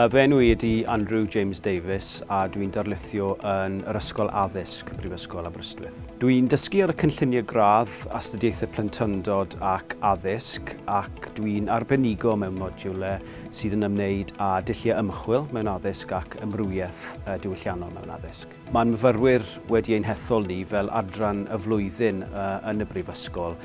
Fy enw i ydi Andrew James Davies a dwi'n darlithio yn yr Ysgol Addysg, Prifysgol Aberystwyth. Dwi'n dysgu ar y cynlluniau gradd, astudiaethau plentyndod ac addysg ac dwi'n arbenigo mewn modiwlau sydd yn ymwneud â dulliau ymchwil mewn addysg ac ymrwyedd diwylliannol mewn addysg. Mae'n myfyrwyr wedi ein hethol ni fel adran y flwyddyn yn y Prifysgol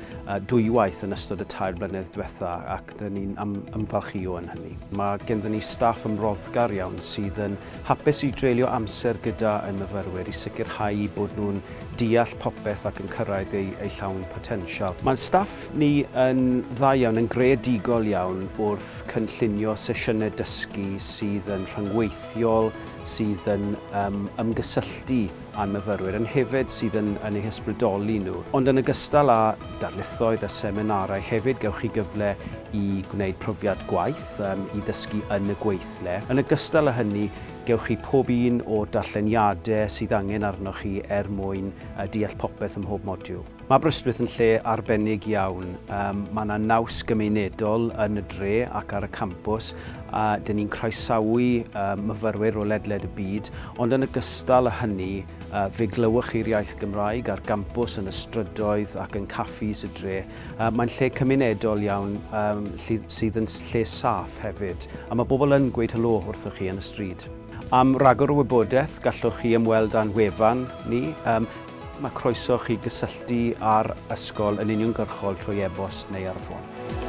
dwywaith yn ystod y 2 blynedd diwetha ac dyn ni'n ymfalchio yn hynny. Mae gennym ni staff ymroddgar iawn sydd yn hapus i dreulio amser gyda ein myfyrwyr i sicrhau bod nhw'n deall popeth ac yn cyrraedd eu llawn potensial. Mae'n staff ni yn dda iawn, yn greadigol iawn wrth cynllunio sesiynau dysgu sydd yn rhyngweithiol, sydd yn ymgysylltu a'n myfyrwyr, yn hefyd sydd yn eu hysbrydoli nhw. Ond yn ogystal â darlithoedd a seminarau, hefyd gewch chi gyfle i gwneud profiad gwaith, i ddysgu yn y gweithle. Yn ogystal â hynny, gewch chi pob un o darlleniadau sydd angen arnoch chi mwyn deall popeth ym mhob modiwl. Mae Aberystwyth yn lle arbennig iawn. Mae yna naws gymunedol yn y dre ac ar y campws. Dyn ni'n croesawu myfyrwyr o ledled y byd, ond yn ogystal â hynny, fe glywch chi'r iaith Gymraeg ar gampws yn y strydoedd ac yn caffis y dre. Mae'n lle cymunedol iawn sydd yn lle saff hefyd, a mae bobl yn gweud helo wrthoch chi yn y stryd. Am ragor o wybodaeth gallwch chi ymweld â'n wefan ni. Mae croeso chi gysylltu â'r ysgol yn uniongyrchol trwy e-bost neu ar y ffôn.